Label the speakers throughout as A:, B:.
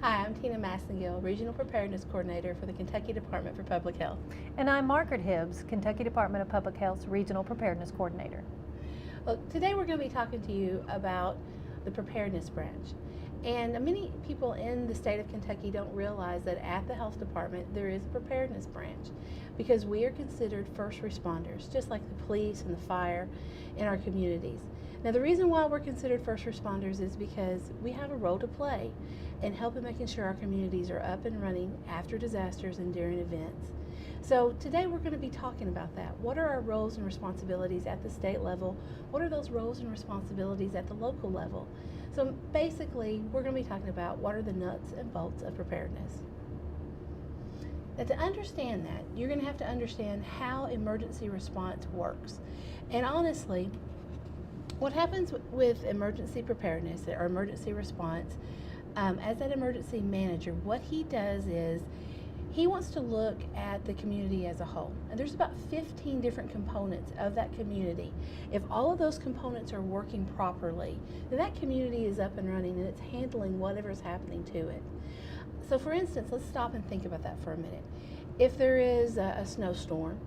A: Hi, I'm Tina Massengill, Regional Preparedness Coordinator for the Kentucky Department for Public Health.
B: And I'm Margaret Hibbs, Kentucky Department of Public Health's Regional Preparedness Coordinator.
A: Well, today we're going to be talking to you about the preparedness branch. And many people in the state of Kentucky don't realize that at the health department there is a preparedness branch because we are considered first responders, just like the police and the fire in our communities. Now, the reason why we're considered first responders is because we have a role to play in helping making sure our communities are up and running after disasters and during events. So today we're going to be talking about that. What are our roles and responsibilities at the state level? What are those roles and responsibilities at the local level? So basically, we're going to be talking about what are the nuts and bolts of preparedness. Now, to understand that, you're going to have to understand how emergency response works. And honestly, what happens with emergency preparedness or emergency response, as that emergency manager, what he does is he wants to look at the community as a whole. And there's about 15 different components of that community. If all of those components are working properly, then that community is up and running and it's handling whatever's happening to it. So for instance, let's stop and think about that for a minute. If there is a snowstorm,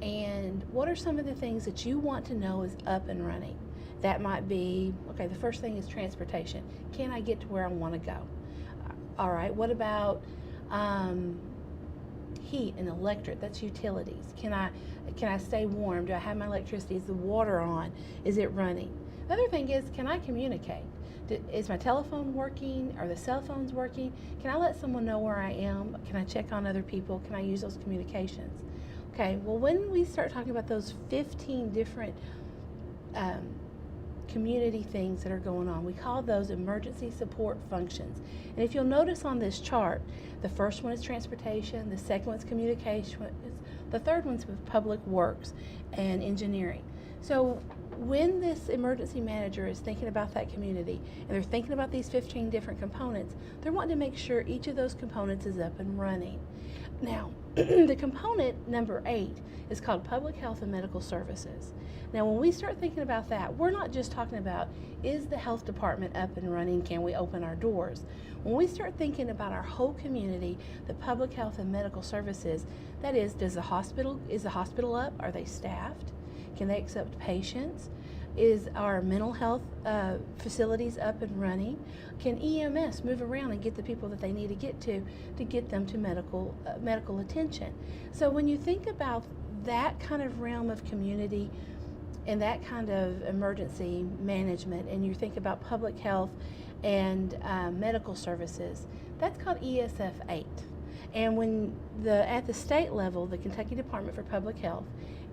A: and what are some of the things that you want to know is up and running? That might be, okay, the first thing is transportation. Can I get to where I want to go? All right, what about heat and electric? That's utilities. Can I stay warm? Do I have my electricity? Is the water on? Is it running? The other thing is, can I communicate? Is my telephone working? Are the cell phones working? Can I let someone know where I am? Can I check on other people? Can I use those communications? Okay, well, when we start talking about those 15 different community things that are going on, we call those emergency support functions. And if you'll notice on this chart, the first one is transportation, the second one's communication, the third one's public works and engineering. So when this emergency manager is thinking about that community and they're thinking about these 15 different components, they're wanting to make sure each of those components is up and running. Now, the component number 8 is called public health and medical services. Now, when we start thinking about that, we're not just talking about, is the health department up and running? Can we open our doors? When we start thinking about our whole community, the public health and medical services, that is the hospital up? Are they staffed? Can they accept patients? Is our mental health facilities up and running? Can EMS move around and get the people that they need to get them to medical attention? So when you think about that kind of realm of community and that kind of emergency management, and you think about public health and medical services, that's called ESF 8. And when at the state level, the Kentucky Department for Public Health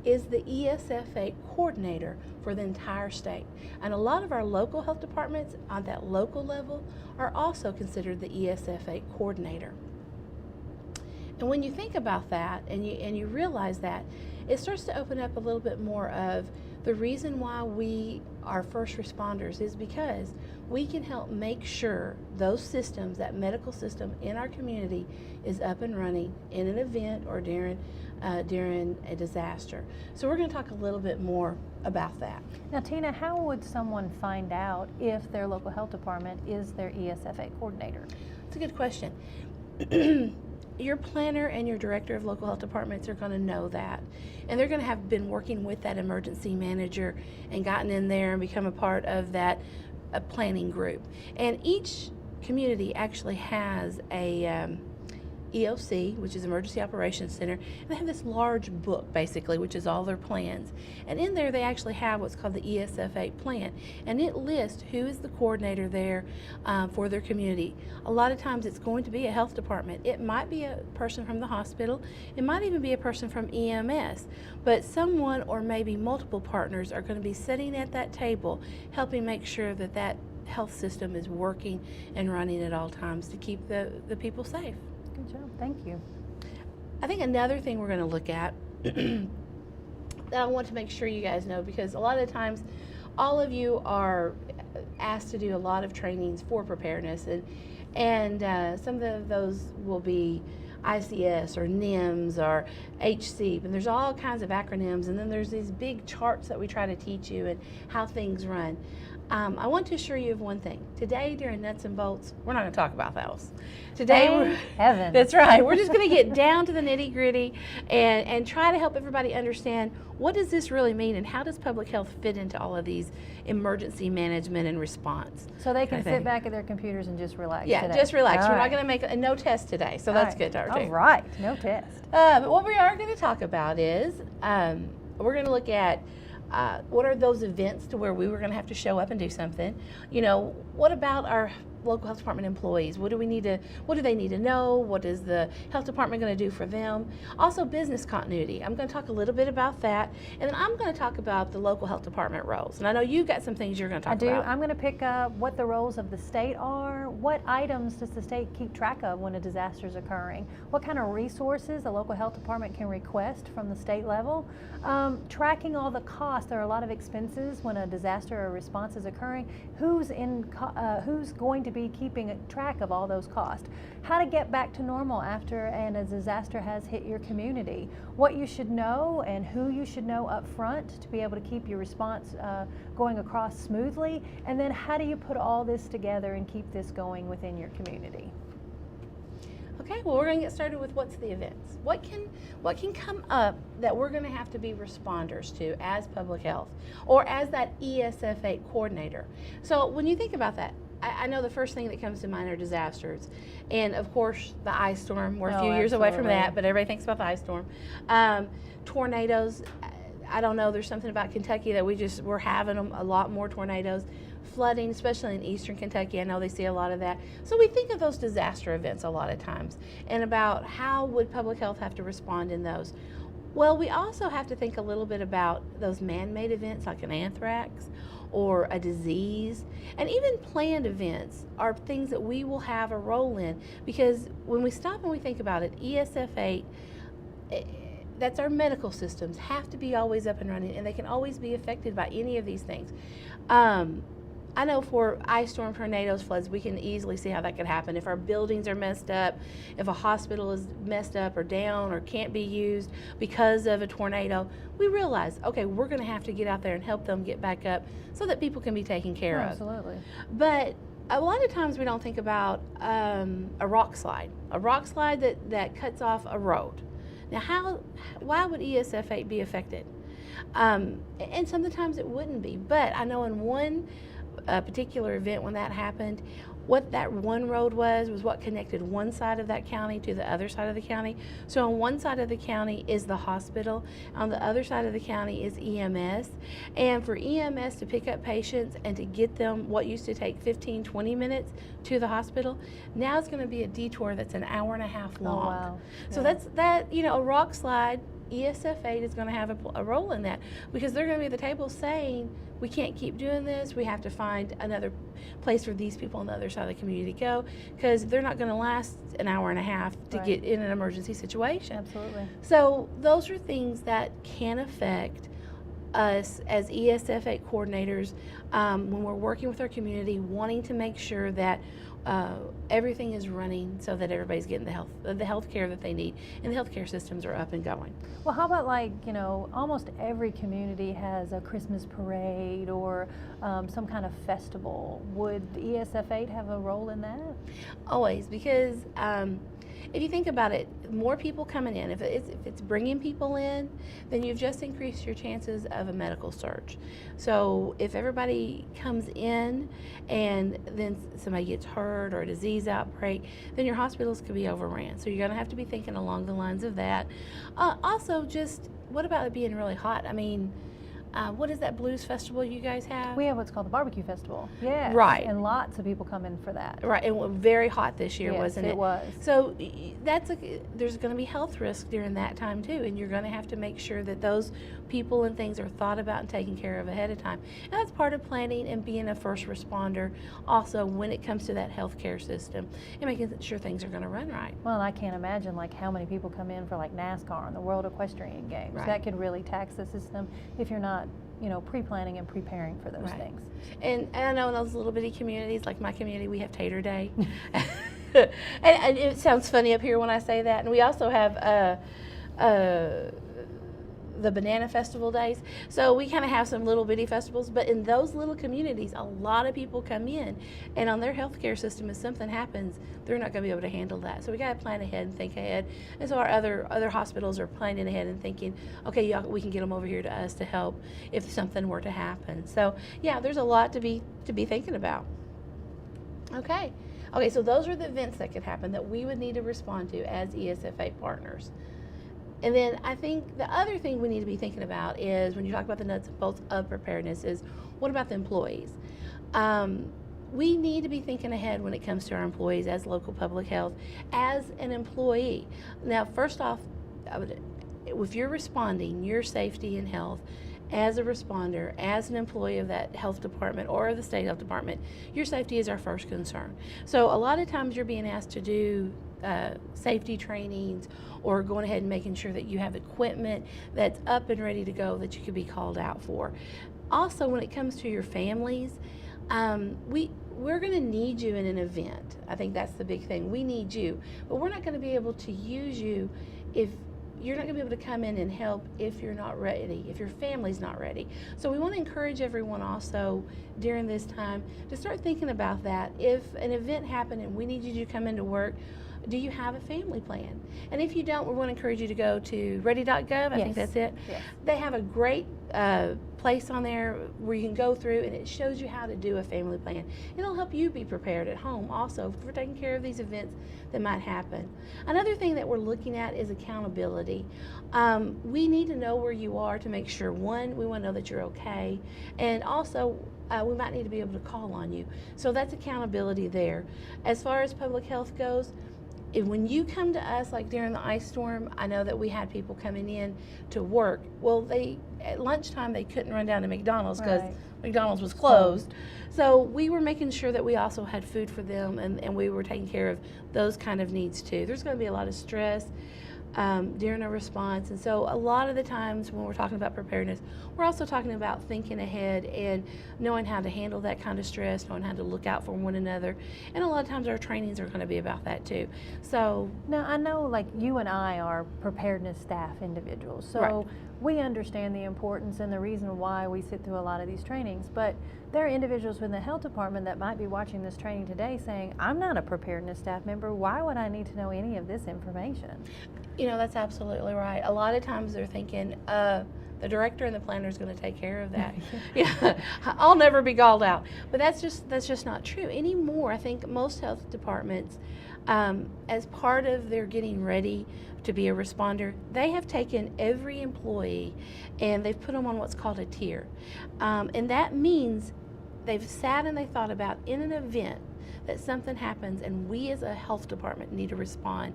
A: is the ESF 8 coordinator for the entire state. And a lot of our local health departments on that local level are also considered the ESF 8 coordinator. And when you think about that and you realize that, it starts to open up a little bit more of the reason why we are first responders is because we can help make sure those systems, that medical system in our community is up and running in an event or during a disaster. So we're going to talk a little bit more about that.
B: Now, Tina, how would someone find out if their local health department is their ESF 8 coordinator?
A: It's a good question. Your planner and your director of local health departments are going to know that, and they're going to have been working with that emergency manager and gotten in there and become a part of that planning group. And each community actually has a EOC, which is Emergency Operations Center, and they have this large book basically, which is all their plans. And in there they actually have what's called the ESF 8 plan, and it lists who is the coordinator there for their community. A lot of times it's going to be a health department. It might be a person from the hospital, it might even be a person from EMS, but someone or maybe multiple partners are going to be sitting at that table helping make sure that that health system is working and running at all times to keep the people safe.
B: Good job, thank you.
A: I think another thing we're going to look at that I want to make sure you guys know, because a lot of times all of you are asked to do a lot of trainings for preparedness, and some of those will be ICS or NIMS or HC, and there's all kinds of acronyms, and then there's these big charts that we try to teach you and how things run. I want to assure you of one thing. Today, during Nuts and Bolts, we're not going to talk about those. Today,
B: Thank heaven.
A: That's right. We're just going to get down to the nitty gritty and try to help everybody understand what does this really mean and how does public health fit into all of these emergency management and response.
B: So they can sit back at their computers and just relax
A: Yeah,
B: today.
A: just relax.
B: All
A: We're
B: right.
A: not going to make no test today, so
B: All
A: that's
B: right.
A: good, Dr.
B: All right, no test.
A: But what we are going to talk about is we're going to look at what are those events to where we were going to have to show up and do something. You know, what about our local health department employees? What do they need to know? What is the health department going to do for them? Also, business continuity. I'm going to talk a little bit about that, and then I'm going to talk about the local health department roles. And I know you've got some things you're going to talk about.
B: I'm going to pick up what the roles of the state are. What items does the state keep track of when a disaster is occurring? What kind of resources the local health department can request from the state level? Tracking all the costs. There are a lot of expenses when a disaster or response is occurring. Who's going to be keeping track of all those costs? How to get back to normal after a disaster has hit your community? What you should know and who you should know up front to be able to keep your response going across smoothly, and then how do you put all this together and keep this going within your community?
A: Okay, well, we're going to get started with what's the events. What can come up that we're going to have to be responders to as public health or as that ESF 8 coordinator? So when you think about that, I know the first thing that comes to mind are disasters. And of course, the ice storm. We're a few years away from that, but everybody thinks about the ice storm. Tornadoes. I don't know, there's something about Kentucky that we're having a lot more tornadoes. Flooding, especially in eastern Kentucky, I know they see a lot of that. So we think of those disaster events a lot of times and about how would public health have to respond in those. Well, we also have to think a little bit about those man-made events like an anthrax or a disease, and even planned events are things that we will have a role in, because when we stop and we think about it, ESF 8, that's our medical systems, have to be always up and running, and they can always be affected by any of these things. I know for ice storm, tornadoes, floods, we can easily see how that could happen. If our buildings are messed up, if a hospital is messed up or down or can't be used because of a tornado, we realize, okay, we're going to have to get out there and help them get back up so that people can be taken care of.
B: Absolutely.
A: But a lot of times we don't think about a rock slide that cuts off a road. Now, why would ESF 8 be affected? And sometimes it wouldn't be, but I know in one particular event when that happened, what that one road was what connected one side of that county to the other side of the county. So on one side of the county is the hospital, on the other side of the county is EMS, and for EMS to pick up patients and to get them what used to take 15-20 minutes to the hospital, now it's going to be a detour that's an hour and a half long.
B: Oh, wow.
A: So
B: Yeah.
A: that's a rock slide. ESF 8 is going to have a role in that, because they're going to be at the table saying, we can't keep doing this, we have to find another place for these people on the other side of the community to go, because they're not going to last an hour and a half to
B: Right.
A: get in an emergency situation.
B: Absolutely.
A: So those are things that can affect us as ESF 8 coordinators when we're working with our community, wanting to make sure that everything is running so that everybody's getting the health care that they need, and the healthcare systems are up and going.
B: Well, how about almost every community has a Christmas parade or some kind of festival. Would the ESF 8 have a role in that?
A: Always, because if you think about it, more people coming in, if it's bringing people in, then you've just increased your chances of a medical surge. So if everybody comes in and then somebody gets hurt or a disease outbreak, then your hospitals could be overran. So you're going to have to be thinking along the lines of that. Also, just what about it being really hot? I mean, what is that blues festival you guys have?
B: We have what's called the barbecue festival. Yes.
A: Right.
B: And lots of people come in for that.
A: Right, and very hot this year,
B: Yes,
A: wasn't it?
B: it was.
A: So there's going to be health risk during that time too, and you're going to have to make sure that those people and things are thought about and taken care of ahead of time. And that's part of planning and being a first responder also when it comes to that healthcare system and making sure things are going to run right.
B: Well, and I can't imagine how many people come in for NASCAR and the World Equestrian Games.
A: Right.
B: That could really tax the system if you're not pre-planning and preparing for those
A: Right.
B: things.
A: And I know in those little bitty communities, like my community, we have Tater Day. and it sounds funny up here when I say that. And we also have the banana festival days. So we kind of have some little bitty festivals, but in those little communities, a lot of people come in, and on their healthcare system, if something happens, they're not going to be able to handle that. So we got to plan ahead and think ahead. And so our other hospitals are planning ahead and thinking, okay, y'all, we can get them over here to us to help if something were to happen. So yeah, there's a lot to be thinking about. Okay, so those are the events that could happen that we would need to respond to as ESFA partners. And then I think the other thing we need to be thinking about is, when you talk about the nuts and bolts of preparedness, is what about the employees? We need to be thinking ahead when it comes to our employees as local public health, as an employee. Now, first off, if you're responding, your safety and health, as a responder, as an employee of that health department or the state health department, your safety is our first concern. So a lot of times you're being asked to do safety trainings, or going ahead and making sure that you have equipment that's up and ready to go that you could be called out for. Also, when it comes to your families, we're going to need you in an event. I think that's the big thing. We need you, but we're not going to be able to use you if you're not going to be able to come in and help if you're not ready, if your family's not ready. So we want to encourage everyone also during this time to start thinking about that. If an event happened and we need you to come into work, do you have a family plan? And if you don't, we want to encourage you to go to ready.gov. I think that's it.
B: Yes.
A: They have a great place on there where you can go through, and it shows you how to do a family plan. It'll help you be prepared at home also for taking care of these events that might happen. Another thing that we're looking at is accountability. We need to know where you are to make sure, one, we want to know that you're okay, and also we might need to be able to call on you. So that's accountability there. As far as public health goes, when you come to us, like during the ice storm, I know that we had people coming in to work. Well, at lunchtime they couldn't run down to McDonald's because McDonald's was closed. So we were making sure that we also had food for them, and we were taking care of those kind of needs too. There's going to be a lot of stress during a response, and so a lot of the times when we're talking about preparedness, we're also talking about thinking ahead and knowing how to handle that kind of stress, knowing how to look out for one another, and a lot of times our trainings are going to be about that too. So
B: now, I know, like, you and I are preparedness staff individuals, so we understand the importance and the reason why we sit through a lot of these trainings, but there are individuals within the health department that might be watching this training today saying, I'm not a preparedness staff member, why would I need to know any of this information?
A: You know, that's absolutely right. A lot of times they're thinking, the director and the planner is going to take care of that. Yeah, I'll never be called out. But that's just not true anymore. I think most health departments, as part of their getting ready to be a responder, they have taken every employee and they've put them on what's called a tier. And that means they've sat and they thought about, in an event that something happens and we as a health department need to respond,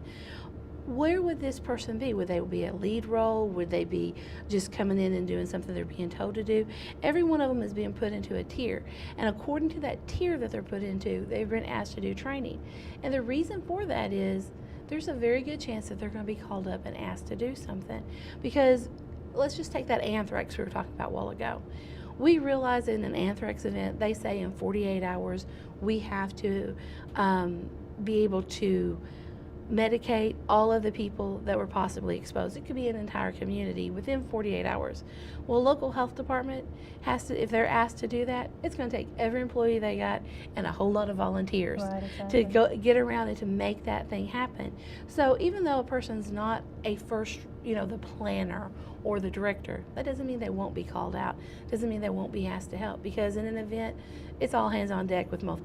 A: where would this person be? Would they be a lead role? Would they be just coming in and doing something they're being told to do? Every one of them is being put into a tier. And according to that tier that they're put into, they've been asked to do training. And the reason for that is there's a very good chance that they're going to be called up and asked to do something. Because let's just take that anthrax we were talking about a while ago. We realize in an anthrax event, they say in 48 hours, we have to be able to medicate all of the people that were possibly exposed. It could be an entire community within 48 hours. Well, local health department has to, if they're asked to do that, it's going to take every employee they got and a whole lot of volunteers to go get around and to make that thing happen. So even though a person's not a first, the planner or the director, that doesn't mean they won't be called out. Doesn't mean they won't be asked to help, because in an event, it's all hands on deck with most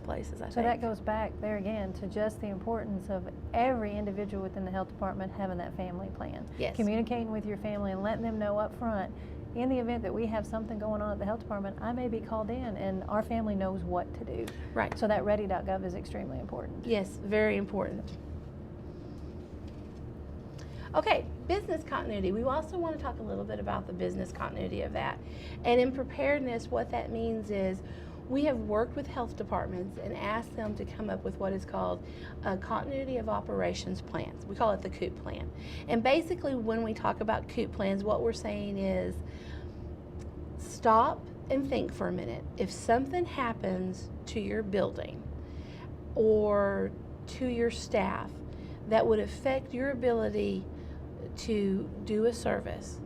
A: places, I think.
B: So that goes back there again to just the importance of every individual within the health department having that family plan.
A: Yes.
B: Communicating with your family and letting them know up front, in the event that we have something going on at the health department, I may be called in, and our family knows what to do.
A: Right.
B: So that ready.gov is extremely important.
A: Yes, very important. Okay, business continuity. We also want to talk a little bit about the business continuity of that. And in preparedness, what that means is we have worked with health departments and asked them to come up with what is called a continuity of operations plans. We call it the COOP plan. And basically when we talk about COOP plans, what we're saying is stop and think for a minute. If something happens to your building or to your staff that would affect your ability to do a service,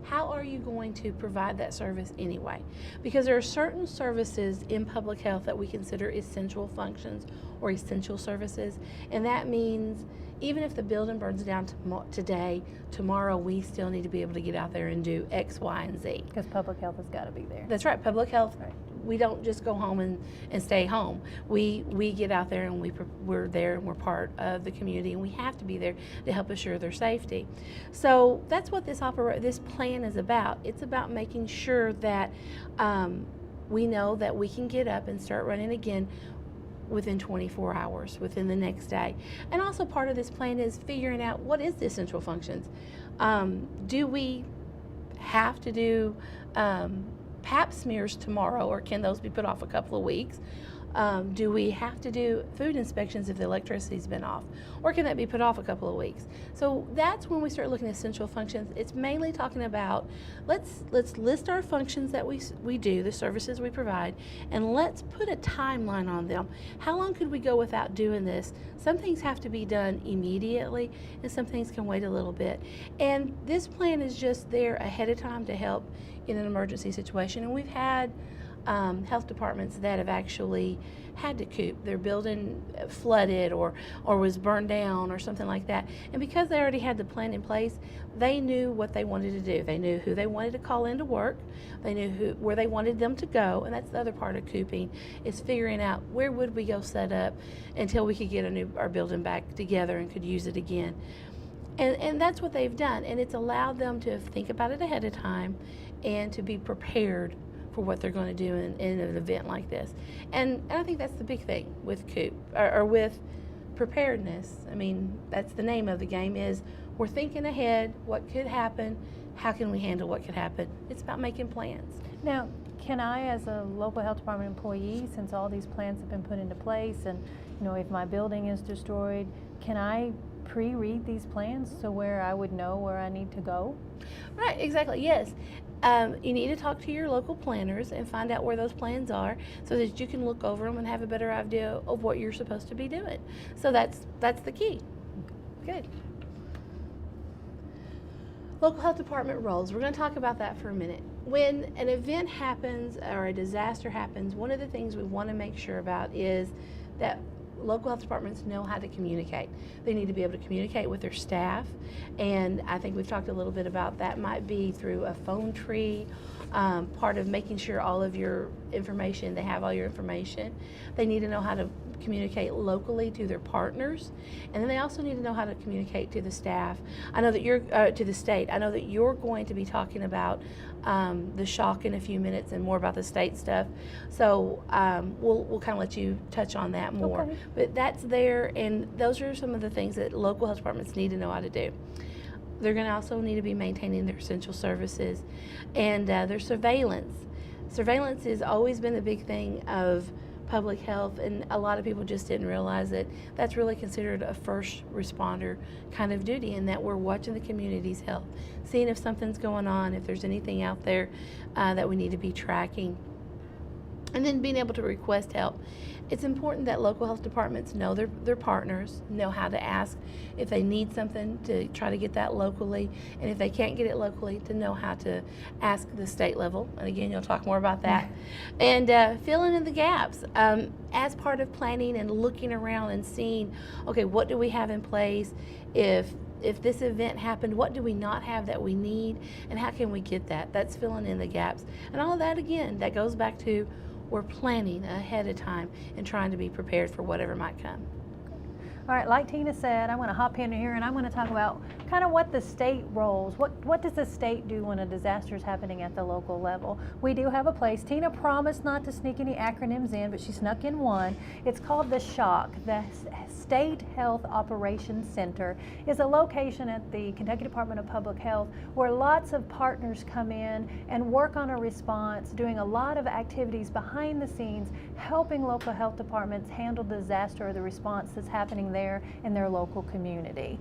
A: how are you going to provide that service anyway? Because there are certain services in public health that we consider essential functions or essential services, and that means even if the building burns down today, tomorrow we still need to be able to get out there and do X, Y, and Z.
B: Because public health has got to be there.
A: That's right, public health.
B: Right.
A: We don't just go home and stay home. We get out there and we're there and we're part of the community, and we have to be there to help assure their safety. So that's what this plan is about. It's about making sure that we know that we can get up and start running again within 24 hours, within the next day. And also part of this plan is figuring out what is the essential functions. Do we have to do Pap smears tomorrow, or can those be put off a couple of weeks? Do we have to do food inspections if the electricity's been off, or can that be put off a couple of weeks? So that's when we start looking at essential functions. It's mainly talking about let's list our functions that we do, the services we provide, and let's put a timeline on them. How long could we go without doing this? Some things have to be done immediately, and some things can wait a little bit. And this plan is just there ahead of time to help in an emergency situation. And we've had health departments that have actually had to coop. Their building flooded or was burned down or something like that. And because they already had the plan in place, they knew what they wanted to do. They knew who they wanted to call into work. They knew where they wanted them to go. And that's the other part of cooping, is figuring out where would we go set up until we could get our building back together and could use it again. And that's what they've done. And it's allowed them to think about it ahead of time and to be prepared for what they're going to do in an event like this. And I think that's the big thing with COOP, or with preparedness. I mean, that's the name of the game, is we're thinking ahead, what could happen, how can we handle what could happen. It's about making plans.
B: Now, can I, as a local health department employee, since all these plans have been put into place, and if my building is destroyed, can I pre-read these plans so where I would know where I need to go?
A: Right, exactly, yes. You need to talk to your local planners and find out where those plans are so that you can look over them and have a better idea of what you're supposed to be doing. So that's the key. Good. Local health department roles. We're going to talk about that for a minute. When an event happens or a disaster happens, one of the things we want to make sure about is that local health departments know how to communicate. They need to be able to communicate with their staff, and I think we've talked a little bit about that. Might be through a phone tree, part of making sure all of your information, they have all your information. They need to know how to communicate locally to their partners, and then they also need to know how to communicate to the staff. I know that you're to the state. I know that you're going to be talking about the shock in a few minutes and more about the state stuff. So we'll kind of let you touch on that more.
B: Okay.
A: But that's there, and those are some of the things that local health departments need to know how to do. They're going to also need to be maintaining their essential services and their surveillance. Surveillance has always been a big thing of public health, and a lot of people just didn't realize that that's really considered a first responder kind of duty, and that we're watching the community's health, seeing if something's going on, if there's anything out there that we need to be tracking, and then being able to request help. It's important that local health departments know their partners, know how to ask if they need something, to try to get that locally, and if they can't get it locally, to know how to ask the state level. And again, you'll talk more about that. And filling in the gaps as part of planning and looking around and seeing, okay, what do we have in place? If this event happened, what do we not have that we need, and how can we get that? That's filling in the gaps. And all of that, again, that goes back to we're planning ahead of time and trying to be prepared for whatever might come.
B: All right, like Tina said, I'm going to hop in here and I'm going to talk about kind of what the state roles, what does the state do when a disaster is happening at the local level? We do have a place. Tina promised not to sneak any acronyms in, but she snuck in one. It's called the SHOC, the State Health Operations Center. Is a location at the Kentucky Department of Public Health where lots of partners come in and work on a response, doing a lot of activities behind the scenes, helping local health departments handle the disaster or the response that's happening there in their local community.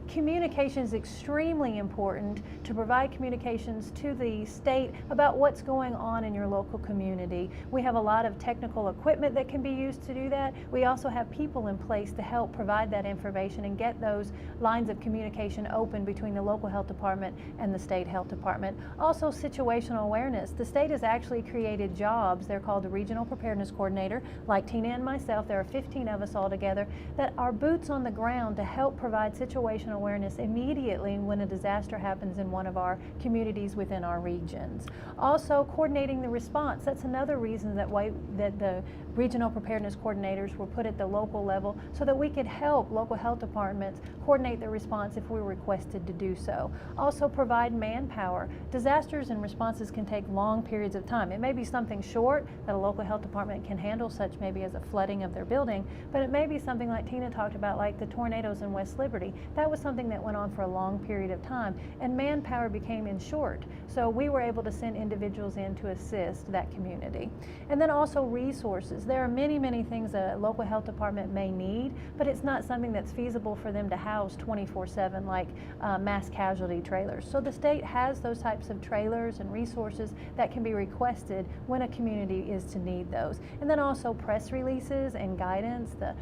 B: Communication is extremely important to provide communications to the state about what's going on in your local community. We have a lot of technical equipment that can be used to do that. We also have people in place to help provide that information and get those lines of communication open between the local health department and the state health department. Also, situational awareness. The state has actually created jobs. They're called the Regional Preparedness Coordinator. Like Tina and myself, there are 15 of us all together that are boots on the ground to help provide situational awareness immediately when a disaster happens in one of our communities within our regions. Also, coordinating the response. That's another reason that the Regional Preparedness Coordinators were put at the local level, so that we could help local health departments coordinate their response if we were requested to do so. Also, provide manpower. Disasters and responses can take long periods of time. It may be something short that a local health department can handle, such maybe as a flooding of their building, but it may be something like Tina talked about, like the tornadoes in West Liberty. That was something that went on for a long period of time, and manpower became in short. So we were able to send individuals in to assist that community. And then also resources. There are many, many things a local health department may need, but it's not something that's feasible for them to house 24/7 like mass casualty trailers. So the state has those types of trailers and resources that can be requested when a community is to need those. And then also press releases and guidance. The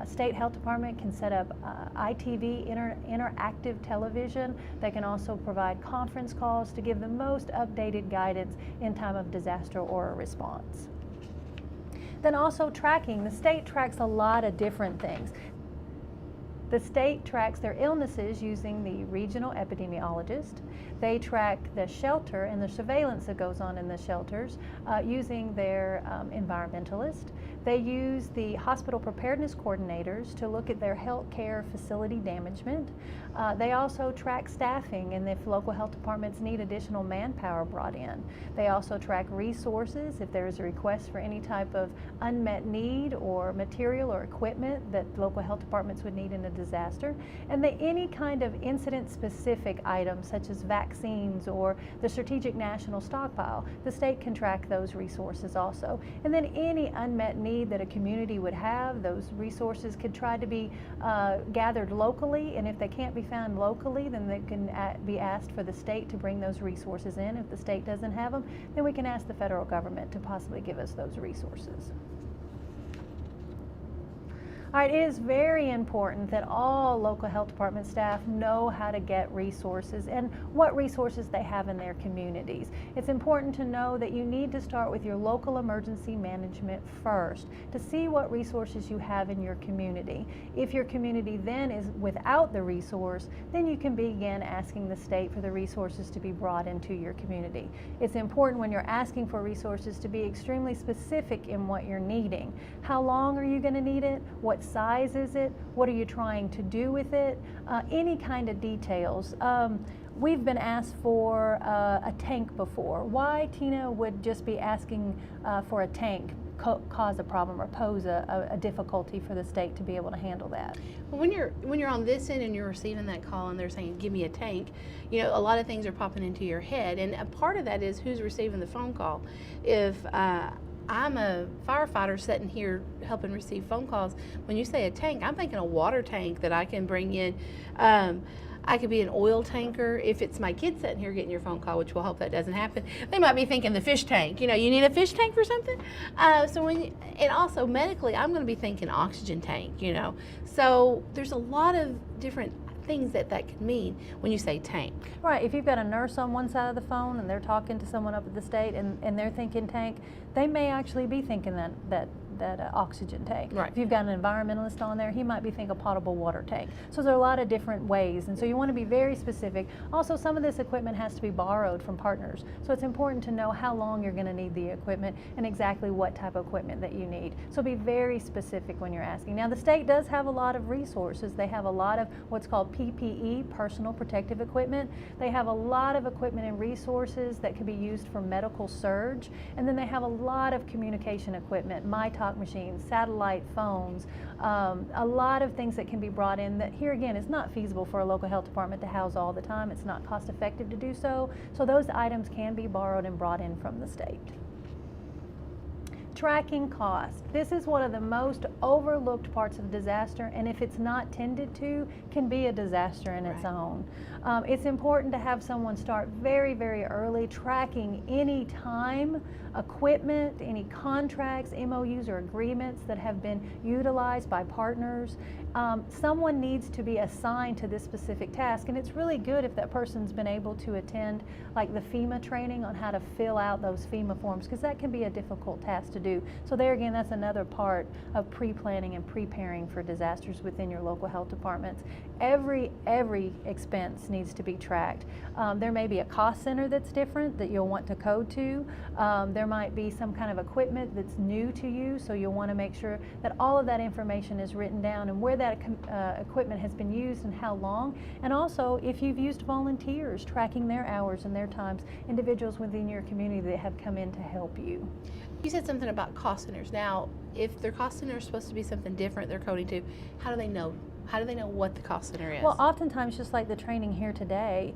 B: state health department can set up ITV, interactive television. They can also provide conference calls to give the most updated guidance in time of disaster or a response. Then also tracking. The state tracks a lot of different things. The state tracks their illnesses using the regional epidemiologist. They track the shelter and the surveillance that goes on in the shelters using their environmentalist. They use the hospital preparedness coordinators to look at their health care facility damagement. They also track staffing and if local health departments need additional manpower brought in. They also track resources if there is a request for any type of unmet need or material or equipment that local health departments would need in a disaster. And any kind of incident-specific items such as vaccines or the strategic national stockpile, the state can track those resources also. And then any unmet need that a community would have, those resources could try to be gathered locally, and if they can't be found locally, then they can be asked for the state to bring those resources in. If the state doesn't have them, then we can ask the federal government to possibly give us those resources. All right, it is very important that all local health department staff know how to get resources and what resources they have in their communities. It's important to know that you need to start with your local emergency management first to see what resources you have in your community. If your community then is without the resource, then you can begin asking the state for the resources to be brought into your community. It's important when you're asking for resources to be extremely specific in what you're needing. How long are you going to need it? What size is it? What are you trying to do with it? Any kind of details. We've been asked for a tank before. Why Tina would just be asking for a tank cause a problem or pose a difficulty for the state to be able to handle that?
A: Well, when you're on this end and you're receiving that call and they're saying, give me a tank, you know, a lot of things are popping into your head, and a part of that is who's receiving the phone call. If I'm a firefighter sitting here helping receive phone calls, when you say a tank, I'm thinking a water tank that I can bring in. I could be an oil tanker. If it's my kid sitting here getting your phone call, which we'll hope that doesn't happen, they might be thinking the fish tank. You know, you need a fish tank for something? And also medically, I'm going to be thinking oxygen tank, you know. So there's a lot of different things that could mean when you say tank.
B: Right, if you've got a nurse on one side of the phone and they're talking to someone up at the state and they're thinking tank, they may actually be thinking that oxygen tank.
A: Right.
B: If you've got an environmentalist on there, he might be thinking a potable water tank. So there are a lot of different ways, and so you want to be very specific. Also, some of this equipment has to be borrowed from partners, so it's important to know how long you're going to need the equipment and exactly what type of equipment that you need. So be very specific when you're asking. Now, the state does have a lot of resources. They have a lot of what's called PPE, personal protective equipment. They have a lot of equipment and resources that can be used for medical surge, and then they have a lot of communication equipment, MyTalk machines, satellite phones, a lot of things that can be brought in that here again is not feasible for a local health department to house all the time. It's not cost effective to do so. So those items can be borrowed and brought in from the state. Tracking cost. This is one of the most overlooked parts of disaster, and if it's not tended to, can be a disaster in its own. It's important to have someone start very, very early, tracking any time, equipment, any contracts, MOUs, or agreements that have been utilized by partners. Someone needs to be assigned to this specific task, and it's really good if that person's been able to attend like the FEMA training on how to fill out those FEMA forms, because that can be a difficult task to do. So there again, that's another part of pre-planning and preparing for disasters within your local health departments. Every expense needs to be tracked. There may be a cost center that's different that you'll want to code to. There might be some kind of equipment that's new to you, so you'll want to make sure that all of that information is written down and where that equipment has been used and how long. And also, if you've used volunteers, tracking their hours and their times, individuals within your community that have come in to help you.
A: You said something about cost centers. Now, if their cost center is supposed to be something different they're coding to, how do they know? How do they know what the cost center is?
B: Well, oftentimes, just like the training here today,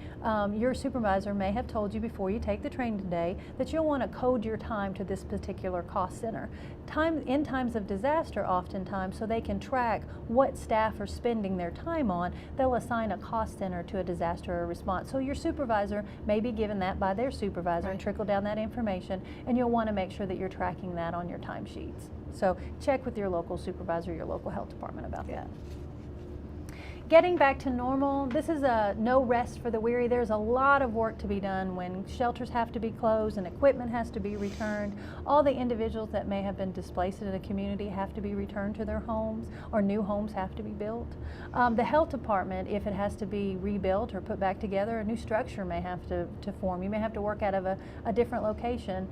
B: your supervisor may have told you before you take the training today that you'll want to code your time to this particular cost center. In times of disaster, oftentimes, so they can track what staff are spending their time on, they'll assign a cost center to a disaster or response. So your supervisor may be given that by their supervisor and trickle down that information, and you'll want to make sure that you're tracking that on your timesheets. So check with your local supervisor, your local health department about that. Getting back to normal, this is a no rest for the weary. There's a lot of work to be done when shelters have to be closed and equipment has to be returned. All the individuals that may have been displaced in a community have to be returned to their homes, or new homes have to be built. The health department, if it has to be rebuilt or put back together, a new structure may have to form. You may have to work out of a different location.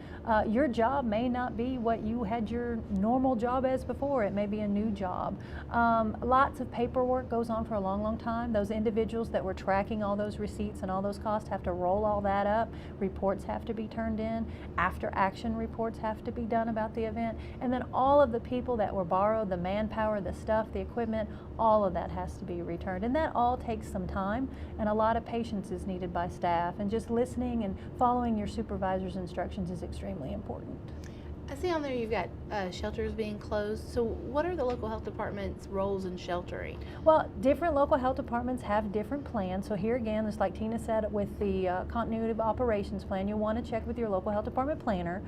B: Your job may not be what you had your normal job as before. It may be a new job. Lots of paperwork goes on for a long time. Those individuals that were tracking all those receipts and all those costs have to roll all that up. Reports have to be turned in. After action reports have to be done about the event. And then all of the people that were borrowed, the manpower, the stuff, the equipment, all of that has to be returned. And that all takes some time, and a lot of patience is needed by staff. And just listening and following your supervisor's instructions is extremely important.
A: I see on there you've got shelters being closed. So what are the local health department's roles in sheltering?
B: Well, different local health departments have different plans. So here again, just like Tina said with the continuity of operations plan, you'll want to check with your local health department planner.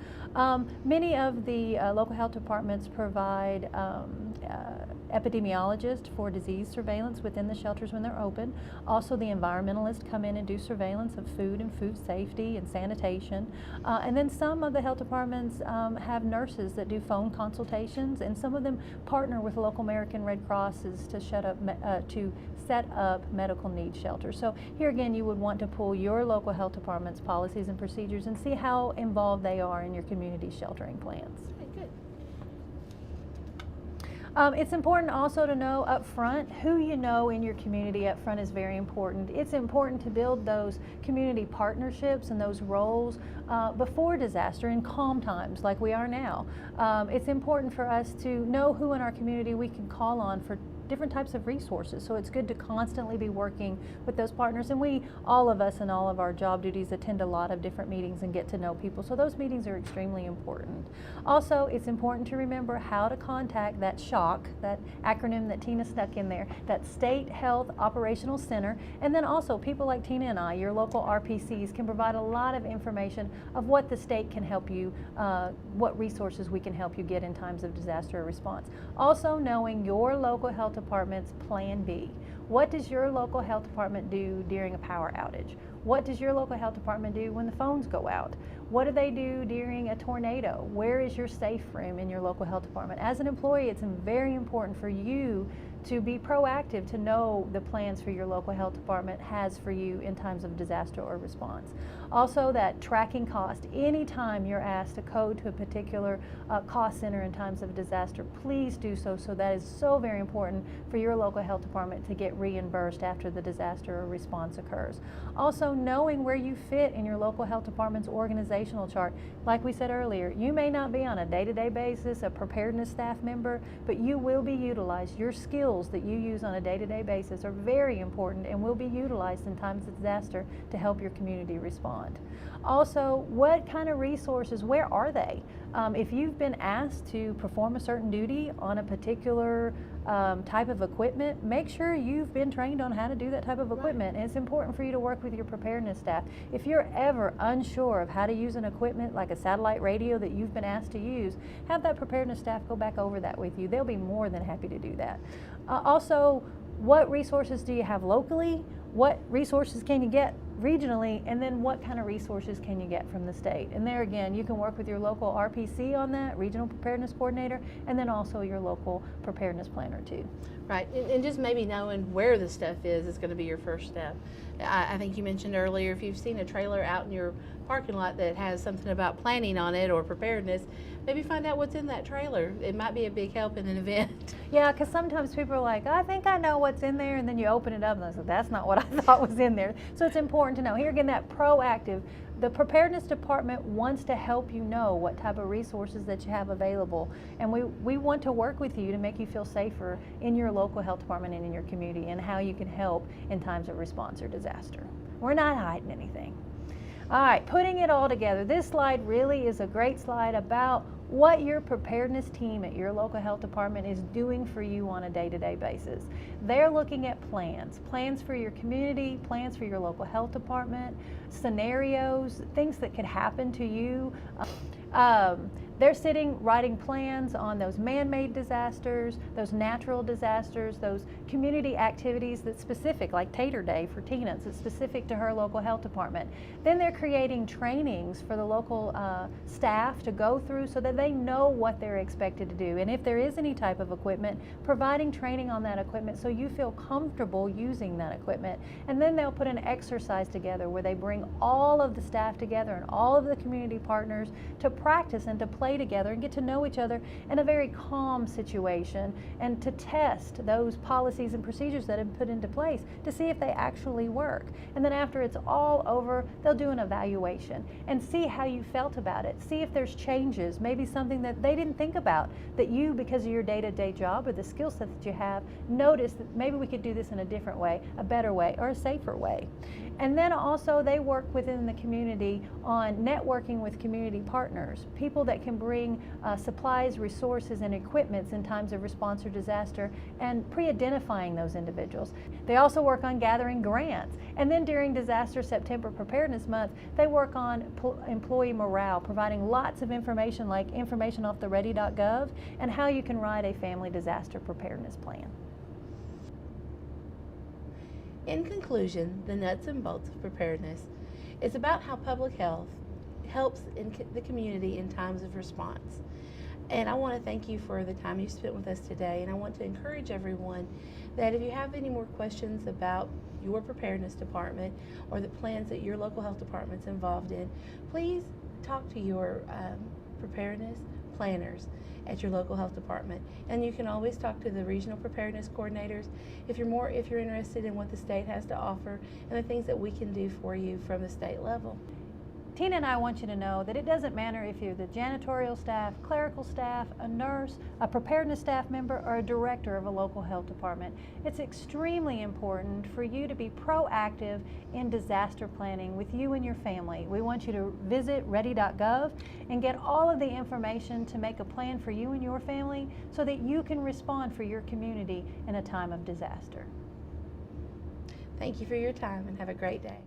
B: Many of the local health departments provide epidemiologists for disease surveillance within the shelters when they're open. Also, the environmentalists come in and do surveillance of food and food safety and sanitation. And then some of the health departments have nurses that do phone consultations, and some of them partner with local American Red Crosses to set up medical needs shelters. So here again, you would want to pull your local health department's policies and procedures and see how involved they are in your community sheltering plans.
A: Okay, good.
B: It's important also to know up front who you know in your community. Up front is very important. It's important to build those community partnerships and those roles before disaster in calm times like we are now. It's important for us to know who in our community we can call on for different types of resources. So it's good to constantly be working with those partners, and all of us in all of our job duties attend a lot of different meetings and get to know people. So those meetings are extremely important. Also, it's important to remember how to contact that SHOC, that acronym that Tina stuck in there, that State Health Operational Center. And then also people like Tina and I, your local RPCs, can provide a lot of information of what the state can help you, what resources we can help you get in times of disaster response. Also knowing your local health department's plan B. What does your local health department do during a power outage? What does your local health department do when the phones go out? What do they do during a tornado? Where is your safe room in your local health department? As an employee, it's very important for you to be proactive, to know the plans for your local health department has for you in times of disaster or response. Also, that tracking cost. Anytime you're asked to code to a particular cost center in times of disaster, please do so. So that is so very important for your local health department to get reimbursed after the disaster or response occurs. Also, knowing where you fit in your local health department's organizational chart. Like we said earlier, you may not be on a day-to-day basis a preparedness staff member, but you will be utilized. Your skills skills that you use on a day-to-day basis are very important and will be utilized in times of disaster to help your community respond. Also, what kind of resources, where are they? If you've been asked to perform a certain duty on a particular type of equipment, make sure you've been trained on how to do that type of equipment. And it's important for you to work with your preparedness staff. If you're ever unsure of how to use an equipment like a satellite radio that you've been asked to use, have that preparedness staff go back over that with you. They'll be more than happy to do that. Also, what resources do you have locally? What resources can you get regionally, and then what kind of resources can you get from the state? And there again, you can work with your local RPC on that, Regional Preparedness Coordinator, and then also your local preparedness planner too.
A: Right, and just maybe knowing where the stuff is going to be your first step. I think you mentioned earlier, if you've seen a trailer out in your parking lot that has something about planning on it or preparedness, maybe find out what's in that trailer. It might be a big help in an event.
B: Yeah, because sometimes people are like, I think I know what's in there, and then you open it up and I say, that's not what I thought was in there. So it's important to know. Here again, that proactive. The preparedness department wants to help you know what type of resources that you have available, and we want to work with you to make you feel safer in your local health department and in your community, and how you can help in times of response or disaster. We're not hiding anything. All right, putting it all together, this slide really is a great slide about what your preparedness team at your local health department is doing for you on a day-to-day basis. They're looking at plans for your community, plans for your local health department, scenarios, things that could happen to you. They're sitting writing plans on those man-made disasters, those natural disasters, those community activities that's specific, like Tater Day for Tina, it's specific to her local health department. Then they're creating trainings for the local staff to go through so that they know what they're expected to do. And if there is any type of equipment, providing training on that equipment so you feel comfortable using that equipment. And then they'll put an exercise together where they bring all of the staff together and all of the community partners to practice and to play together and get to know each other in a very calm situation, and to test those policies and procedures that have been put into place to see if they actually work. And then after it's all over, they'll do an evaluation and see how you felt about it. See if there's changes, maybe something that they didn't think about, that you, because of your day-to-day job or the skill set that you have, notice that maybe we could do this in a different way, a better way, or a safer way. And then also they work within the community on networking with community partners, people that can bring supplies, resources, and equipments in times of response or disaster, and pre-identifying those individuals. They also work on gathering grants. And then during Disaster September Preparedness Month, they work on employee morale, providing lots of information like information off the ready.gov and how you can write a family disaster preparedness plan.
A: In conclusion, the nuts and bolts of preparedness is about how public health helps in the community in times of response. And I want to thank you for the time you spent with us today, and I want to encourage everyone that if you have any more questions about your preparedness department or the plans that your local health department's involved in, please talk to your preparedness planners at your local health department. And you can always talk to the regional preparedness coordinators if you're interested in what the state has to offer and the things that we can do for you from the state level.
B: Tina and I want you to know that it doesn't matter if you're the janitorial staff, clerical staff, a nurse, a preparedness staff member, or a director of a local health department. It's extremely important for you to be proactive in disaster planning with you and your family. We want you to visit ready.gov and get all of the information to make a plan for you and your family so that you can respond for your community in a time of disaster.
A: Thank you for your time and have a great day.